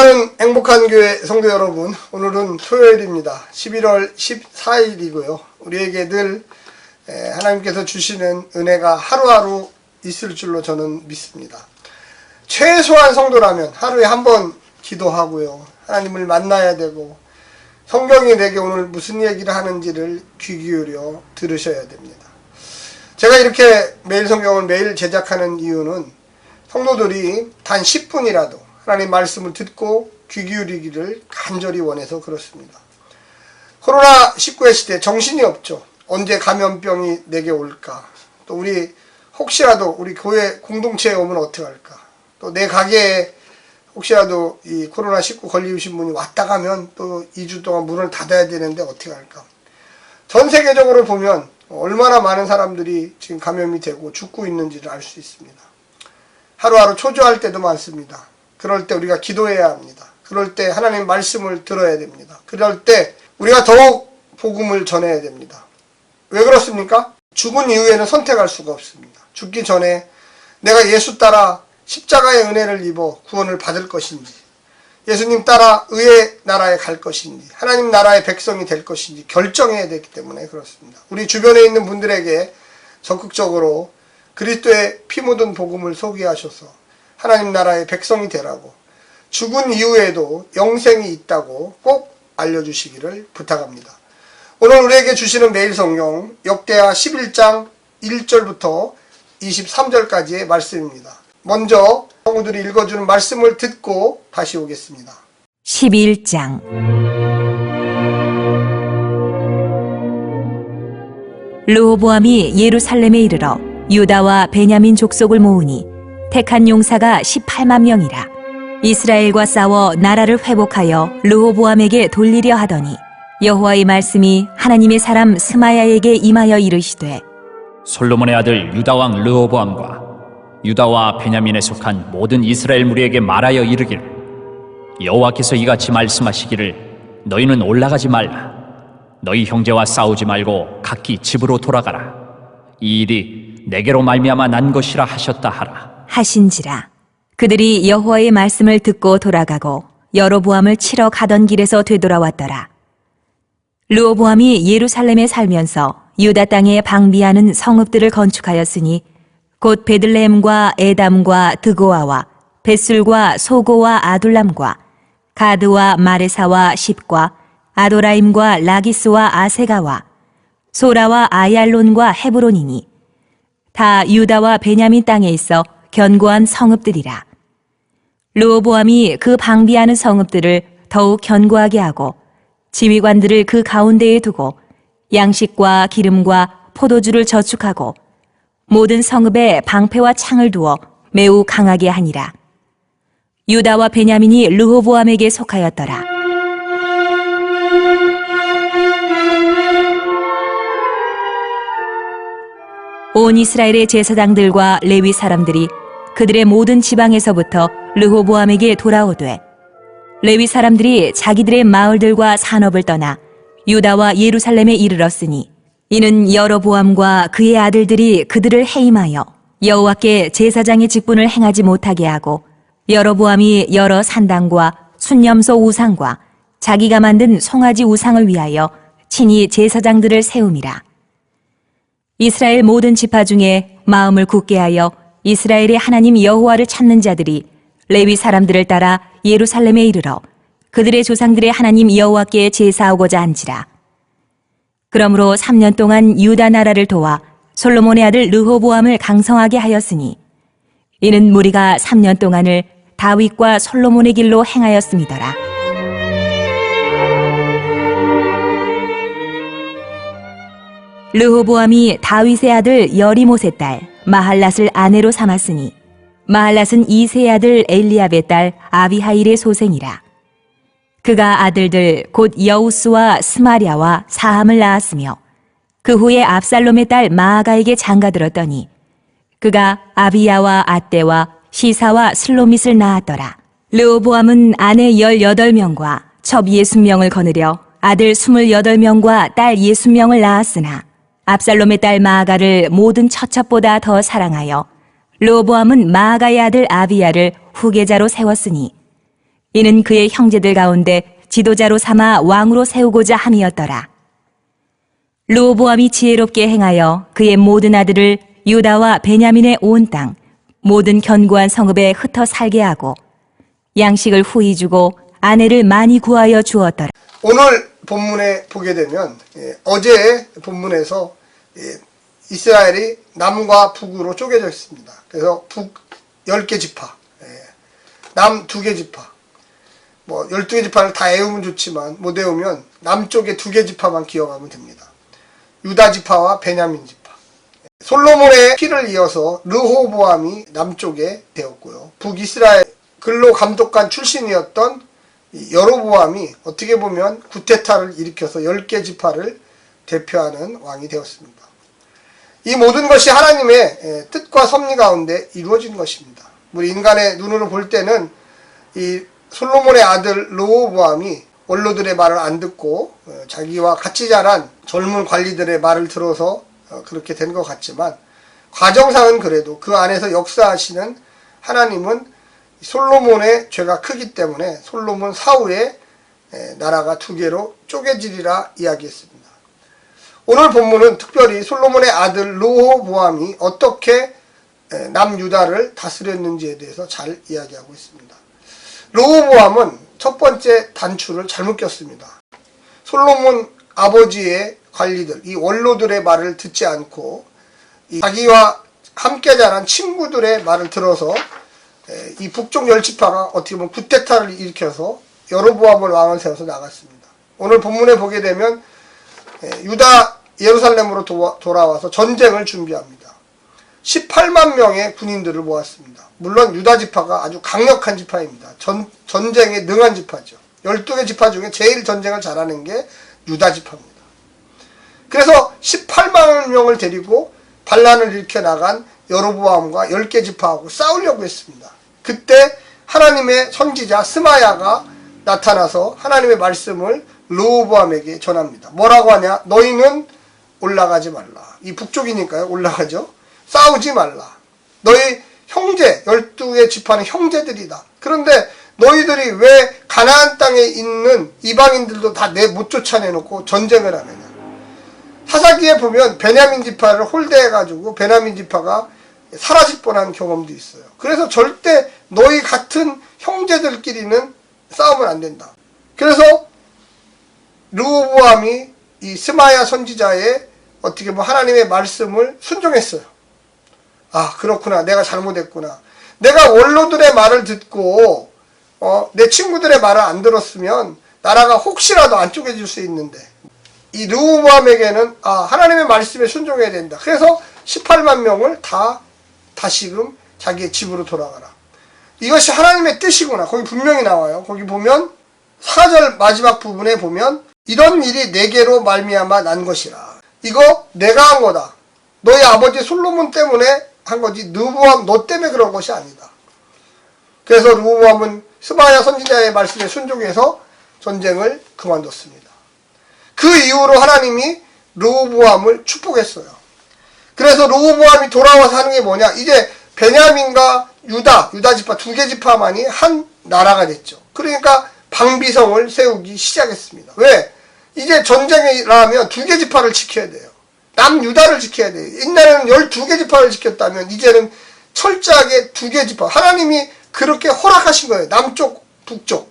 사랑하는 행복한 교회 성도 여러분, 오늘은 토요일입니다. 11월 14일이고요. 우리에게 늘 하나님께서 주시는 은혜가 하루하루 있을 줄로 저는 믿습니다. 최소한 성도라면 하루에 한 번 기도하고요. 하나님을 만나야 되고 성경이 내게 오늘 무슨 얘기를 하는지를 귀 기울여 들으셔야 됩니다. 제가 이렇게 매일 성경을 매일 제작하는 이유는 성도들이 단 10분이라도 하나님 말씀을 듣고 귀 기울이기를 간절히 원해서 그렇습니다. 코로나19의 시대 정신이 없죠. 언제 감염병이 내게 올까? 또 우리 혹시라도 우리 교회 공동체에 오면 어떡할까? 또 내 가게에 혹시라도 이 코로나19 걸리신 분이 왔다 가면 또 2주 동안 문을 닫아야 되는데 어떻게 할까? 전 세계적으로 보면 얼마나 많은 사람들이 지금 감염이 되고 죽고 있는지를 알 수 있습니다. 하루하루 초조할 때도 많습니다. 그럴 때 우리가 기도해야 합니다. 그럴 때 하나님 말씀을 들어야 됩니다. 그럴 때 우리가 더욱 복음을 전해야 됩니다. 왜 그렇습니까? 죽은 이후에는 선택할 수가 없습니다. 죽기 전에 내가 예수 따라 십자가의 은혜를 입어 구원을 받을 것인지, 예수님 따라 의의 나라에 갈 것인지, 하나님 나라의 백성이 될 것인지 결정해야 되기 때문에 그렇습니다. 우리 주변에 있는 분들에게 적극적으로 그리스도의 피 묻은 복음을 소개하셔서 하나님 나라의 백성이 되라고, 죽은 이후에도 영생이 있다고 꼭 알려주시기를 부탁합니다. 오늘 우리에게 주시는 매일 성경 역대하 11장 1절부터 23절까지의 말씀입니다. 먼저 성우들이 읽어주는 말씀을 듣고 다시 오겠습니다. 11장 르호보암이 예루살렘에 이르러 유다와 베냐민 족속을 모으니 택한 용사가 18만 명이라. 이스라엘과 싸워 나라를 회복하여 르호보암에게 돌리려 하더니 여호와의 말씀이 하나님의 사람 스마야에게 임하여 이르시되, 솔로몬의 아들 유다왕 르호보암과 유다와 베냐민에 속한 모든 이스라엘 무리에게 말하여 이르기를, 여호와께서 이같이 말씀하시기를, 너희는 올라가지 말라. 너희 형제와 싸우지 말고 각기 집으로 돌아가라. 이 일이 내게로 말미암아 난 것이라 하셨다 하라. 하신지라. 그들이 여호와의 말씀을 듣고 돌아가고 여로보암을 치러 가던 길에서 되돌아왔더라. 르호보암이 예루살렘에 살면서 유다 땅에 방비하는 성읍들을 건축하였으니 곧 베들레헴과 에담과 드고아와 벳술과 소고와 아둘람과 가드와 마레사와 십과 아도라임과 라기스와 아세가와 소라와 아얄론과 헤브론이니 다 유다와 베냐민 땅에 있어 견고한 성읍들이라. 르호보암이 그 방비하는 성읍들을 더욱 견고하게 하고 지휘관들을 그 가운데에 두고 양식과 기름과 포도주를 저축하고 모든 성읍에 방패와 창을 두어 매우 강하게 하니라. 유다와 베냐민이 르호보암에게 속하였더라. 온 이스라엘의 제사장들과 레위 사람들이 그들의 모든 지방에서부터 르호보암에게 돌아오되, 레위 사람들이 자기들의 마을들과 산업을 떠나 유다와 예루살렘에 이르렀으니 이는 여로보암과 그의 아들들이 그들을 해임하여 여호와께 제사장의 직분을 행하지 못하게 하고, 여로보암이 여러 산당과 순념소 우상과 자기가 만든 송아지 우상을 위하여 친히 제사장들을 세움이라. 이스라엘 모든 지파 중에 마음을 굳게 하여 이스라엘의 하나님 여호와를 찾는 자들이 레위 사람들을 따라 예루살렘에 이르러 그들의 조상들의 하나님 여호와께 제사하고자 한지라. 그러므로 3년 동안 유다 나라를 도와 솔로몬의 아들 르호보암을 강성하게 하였으니 이는 무리가 3년 동안을 다윗과 솔로몬의 길로 행하였음이더라. 르호보암이 다윗의 아들 여리못의 딸 마할랏을 아내로 삼았으니 마할랏은 이새의 아들 엘리압의 딸 아비하일의 소생이라. 그가 아들들 곧 여우스와 스마랴와 사함을 낳았으며 그 후에 압살롬의 딸 마아가에게 장가들었더니 그가 아비야와 아떼와 시사와 슬로밋을 낳았더라. 르호보암은 아내 18명과 첩 60명을 거느려 아들 28명과 딸 60명을 낳았으나 압살롬의 딸 마아가를 모든 처첩보다 더 사랑하여 르호보암은 마아가의 아들 아비야를 후계자로 세웠으니 이는 그의 형제들 가운데 지도자로 삼아 왕으로 세우고자 함이었더라. 르호보암이 지혜롭게 행하여 그의 모든 아들을 유다와 베냐민의 온 땅, 모든 견고한 성읍에 흩어 살게 하고 양식을 후히 주고 아내를 많이 구하여 주었더라. 오늘 본문에 보게 되면 어제 본문에서 이스라엘이 남과 북으로 쪼개져 있습니다. 그래서 북 10개 지파, 남 2개 지파, 뭐 12개 지파를 다 외우면 좋지만 못 외우면 남쪽에 2개 지파만 기억하면 됩니다. 유다 지파와 베냐민 지파. 솔로몬의 피를 이어서 르호보암이 남쪽에 되었고요. 북이스라엘 근로감독관 출신이었던 여로보암이 어떻게 보면 구테타를 일으켜서 10개 지파를 대표하는 왕이 되었습니다. 이 모든 것이 하나님의 뜻과 섭리 가운데 이루어진 것입니다. 우리 인간의 눈으로 볼 때는 이 솔로몬의 아들 르호보암이 원로들의 말을 안 듣고 자기와 같이 자란 젊은 관리들의 말을 들어서 그렇게 된 것 같지만 과정상은 그래도 그 안에서 역사하시는 하나님은 솔로몬의 죄가 크기 때문에 솔로몬 사후에 나라가 2개로 쪼개지리라 이야기했습니다. 오늘 본문은 특별히 솔로몬의 아들 르호보암이 어떻게 남유다를 다스렸는지에 대해서 잘 이야기하고 있습니다. 르호보암은 첫 번째 단추를 잘못 꼈습니다. 솔로몬 아버지의 관리들, 이 원로들의 말을 듣지 않고 자기와 함께 자란 친구들의 말을 들어서 이 북쪽 10지파가 어떻게 보면 구테타를 일으켜서 여로보암을 왕을 세워서 나갔습니다. 오늘 본문에 보게 되면 유다 예루살렘으로 돌아와서 전쟁을 준비합니다. 18만 명의 군인들을 모았습니다. 물론 유다 지파가 아주 강력한 지파입니다. 전쟁에 능한 지파죠. 12개 지파 중에 제일 전쟁을 잘하는 게 유다 지파입니다. 그래서 18만 명을 데리고 반란을 일으켜 나간 여로보암과 10개 지파하고 싸우려고 했습니다. 그때 하나님의 선지자 스마야가 나타나서 하나님의 말씀을 르호보암에게 전합니다. 뭐라고 하냐? 너희는 올라가지 말라. 이 북쪽이니까요. 올라가죠. 싸우지 말라. 너희 형제, 12개 지파는 형제들이다. 그런데 너희들이 왜 가나안 땅에 있는 이방인들도 다 못 쫓아내놓고 전쟁을 하느냐. 사사기에 보면 베냐민 지파를 홀대해가지고 베냐민 지파가 사라질 뻔한 경험도 있어요. 그래서 절대 너희 같은 형제들끼리는 싸우면 안 된다. 그래서 르호보암이 이 스마야 선지자의 어떻게 보면 하나님의 말씀을 순종했어요. 아, 그렇구나. 내가 잘못했구나. 내가 원로들의 말을 듣고 내 친구들의 말을 안 들었으면 나라가 혹시라도 안 쪼개질 수 있는데 이 르호보암에게는 하나님의 말씀에 순종해야 된다. 그래서 18만 명을 다시금 자기의 집으로 돌아가라. 이것이 하나님의 뜻이구나. 거기 분명히 나와요. 거기 보면 4절 마지막 부분에 보면 이런 일이 내게로 말미암아 난 것이라. 이거 내가 한 거다. 너희 아버지 솔로몬 때문에 한 거지 르호보암 너 때문에 그런 것이 아니다. 그래서 르호보암은 스마야 선지자의 말씀에 순종해서 전쟁을 그만뒀습니다. 그 이후로 하나님이 르호보암을 축복했어요. 그래서 르호보암이 돌아와서 하는 게 뭐냐? 이제 베냐민과 유다 지파 2개 지파만이 한 나라가 됐죠. 그러니까 방비성을 세우기 시작했습니다. 왜? 이제 전쟁이라면 2개 지파를 지켜야 돼요. 남유다를 지켜야 돼요. 옛날에는 12개 지파를 지켰다면 이제는 철저하게 2개 지파. 하나님이 그렇게 허락하신 거예요. 남쪽, 북쪽.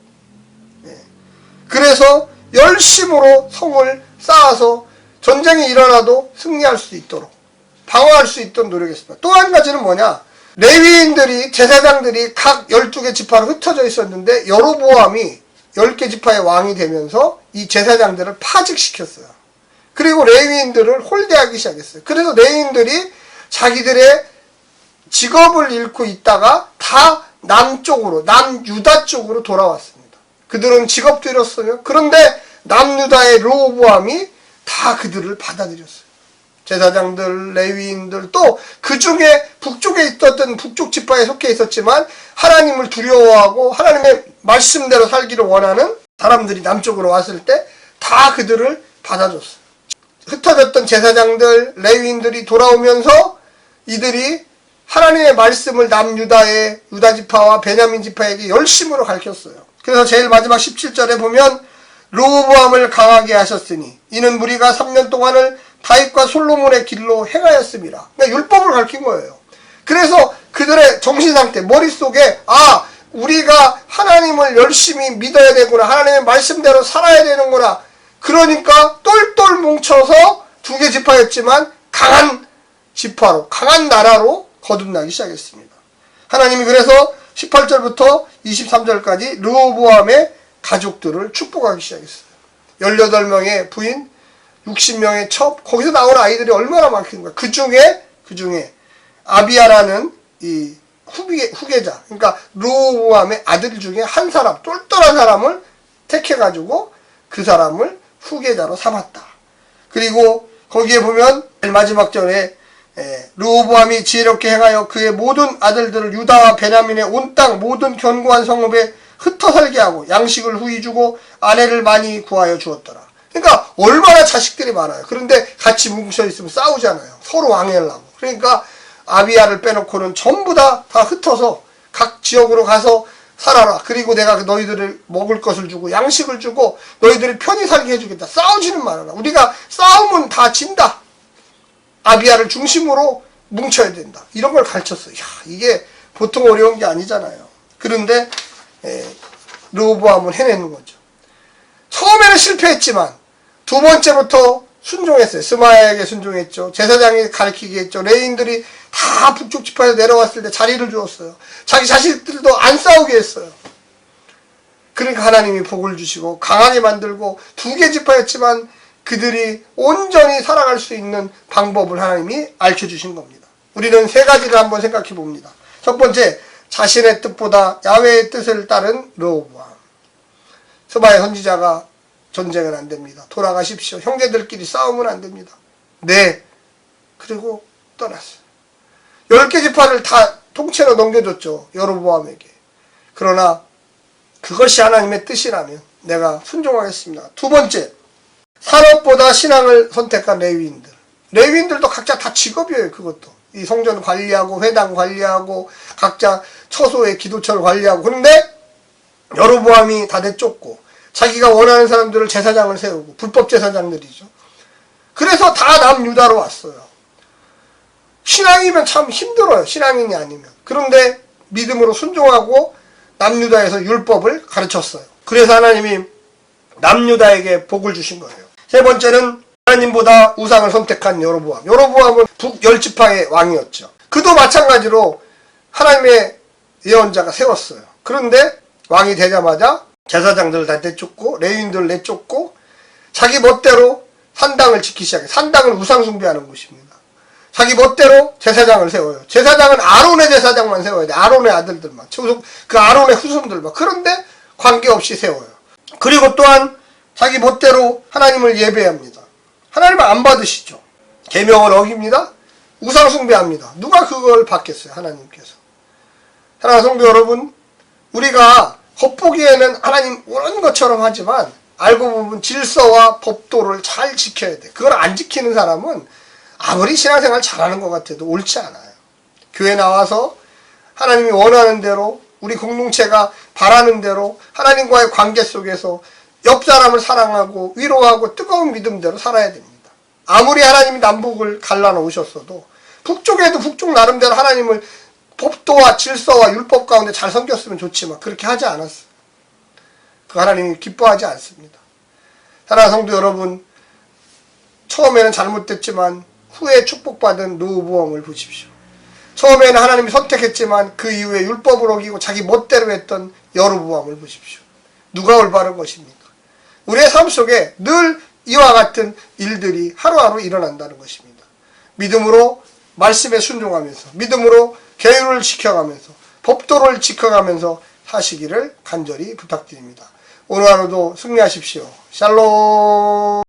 그래서 열심으로 성을 쌓아서 전쟁이 일어나도 승리할 수 있도록 방어할 수 있도록 노력했습니다. 또 한 가지는 뭐냐? 레위인들이 제사장들이 각 12개 지파로 흩어져 있었는데 여로보암이 10개 지파의 왕이 되면서 이 제사장들을 파직시켰어요. 그리고 레위인들을 홀대하기 시작했어요. 그래서 레위인들이 자기들의 직업을 잃고 있다가 다 남쪽으로 남유다 쪽으로 돌아왔습니다. 그들은 직업도 잃었어요. 그런데 남유다의 르호보암이 다 그들을 받아들였어요. 제사장들, 레위인들, 또 그 중에 북쪽에 있었던 북쪽 지파에 속해 있었지만 하나님을 두려워하고 하나님의 말씀대로 살기를 원하는 사람들이 남쪽으로 왔을 때 다 그들을 받아줬어요. 흩어졌던 제사장들, 레위인들이 돌아오면서 이들이 하나님의 말씀을 남유다의 유다 지파와 베냐민 지파에게 열심으로 가르쳤어요. 그래서 제일 마지막 17절에 보면 르호보암을 강하게 하셨으니 이는 무리가 3년 동안을 다윗과 솔로몬의 길로 행하였습니다. 그러니까 율법을 가르친 거예요. 그래서 그들의 정신상태, 머릿속에 우리가 하나님을 열심히 믿어야 되구나. 하나님의 말씀대로 살아야 되는구나. 그러니까 똘똘 뭉쳐서 2개 지파였지만 강한 지파로, 강한 나라로 거듭나기 시작했습니다. 하나님이 그래서 18절부터 23절까지 르호보암의 가족들을 축복하기 시작했어요. 18명의 부인, 60명의 첩, 거기서 나온 아이들이 얼마나 많겠는가. 그 중에 아비야라는 이 후계자, 그러니까 르호보암의 아들 중에 한 사람, 똘똘한 사람을 택해가지고 그 사람을 후계자로 삼았다. 그리고 거기에 보면 마지막 절에 르호보암이 지혜롭게 행하여 그의 모든 아들들을 유다와 베냐민의 온 땅 모든 견고한 성읍에 흩어 살게 하고 양식을 후히 주고 아내를 많이 구하여 주었더라. 그러니까 얼마나 자식들이 많아요. 그런데 같이 뭉쳐 있으면 싸우잖아요. 서로 왕해하려고. 그러니까 아비야를 빼놓고는 전부 다 흩어서 각 지역으로 가서 살아라. 그리고 내가 너희들을 먹을 것을 주고 양식을 주고 너희들이 편히 살게 해주겠다. 싸우지는 말아라. 우리가 싸우면 다 진다. 아비야를 중심으로 뭉쳐야 된다. 이런 걸 가르쳤어요. 이게 보통 어려운 게 아니잖아요. 그런데 르호보암은 해내는 거죠. 처음에는 실패했지만 두 번째부터 순종했어요. 스마야에게 순종했죠. 제사장이 가르치게 했죠. 레위인들이 다 북쪽 지파에서 내려왔을 때 자리를 주었어요. 자기 자식들도 안 싸우게 했어요. 그러니까 하나님이 복을 주시고 강하게 만들고 2개 지파였지만 그들이 온전히 살아갈 수 있는 방법을 하나님이 알려주신 겁니다. 우리는 3가지를 한번 생각해 봅니다. 첫 번째, 자신의 뜻보다 야훼의 뜻을 따른 르호보암. 스마야 선지자가 전쟁은 안 됩니다. 돌아가십시오. 형제들끼리 싸우면 안 됩니다. 네. 그리고 떠났어요. 10개 지파를 다 통째로 넘겨줬죠. 여로보암에게. 그러나 그것이 하나님의 뜻이라면 내가 순종하겠습니다. 두 번째, 산업보다 신앙을 선택한 레위인들. 레위인들도 각자 다 직업이에요. 그것도. 이 성전 관리하고 회당 관리하고 각자 처소의 기도처를 관리하고. 그런데 여로보암이 다 내쫓고 자기가 원하는 사람들을 제사장을 세우고 불법 제사장들이죠. 그래서 다 남유다로 왔어요. 신앙이면 참 힘들어요. 신앙인이 아니면. 그런데 믿음으로 순종하고 남유다에서 율법을 가르쳤어요. 그래서 하나님이 남유다에게 복을 주신 거예요. 세 번째는 하나님보다 우상을 선택한 여로보암. 여로보암은 북10지파의 왕이었죠. 그도 마찬가지로 하나님의 예언자가 세웠어요. 그런데 왕이 되자마자 제사장들을 다 내쫓고 레위인들을 내쫓고 자기 멋대로 산당을 지키기 시작해요. 산당은 우상 숭배하는 곳입니다. 자기 멋대로 제사장을 세워요. 제사장은 아론의 제사장만 세워야 돼. 아론의 아들들만. 그 아론의 후손들만. 그런데 관계없이 세워요. 그리고 또한 자기 멋대로 하나님을 예배합니다. 하나님을 안 받으시죠. 계명을 어깁니다. 우상 숭배합니다. 누가 그걸 받겠어요? 하나님께서. 사랑하는 성도 여러분, 우리가 겉보기에는 하나님 원하는 것처럼 하지만 알고 보면 질서와 법도를 잘 지켜야 돼. 그걸 안 지키는 사람은 아무리 신앙생활 잘하는 것 같아도 옳지 않아요. 교회 나와서 하나님이 원하는 대로 우리 공동체가 바라는 대로 하나님과의 관계 속에서 옆 사람을 사랑하고 위로하고 뜨거운 믿음대로 살아야 됩니다. 아무리 하나님이 남북을 갈라놓으셨어도 북쪽에도 북쪽 나름대로 하나님을 법도와 질서와 율법 가운데 잘 섬겼으면 좋지만 그렇게 하지 않았어요. 그 하나님이 기뻐하지 않습니다. 사랑하는 성도 여러분, 처음에는 잘못됐지만 후에 축복받은 르호보암을 보십시오. 처음에는 하나님이 선택했지만 그 이후에 율법을 어기고 자기 멋대로 했던 여로보암을 보십시오. 누가 올바른 것입니까? 우리의 삶 속에 늘 이와 같은 일들이 하루하루 일어난다는 것입니다. 믿음으로 말씀에 순종하면서 믿음으로 계율을 지켜가면서 법도를 지켜가면서 사시기를 간절히 부탁드립니다. 오늘 하루도 승리하십시오. 샬롬.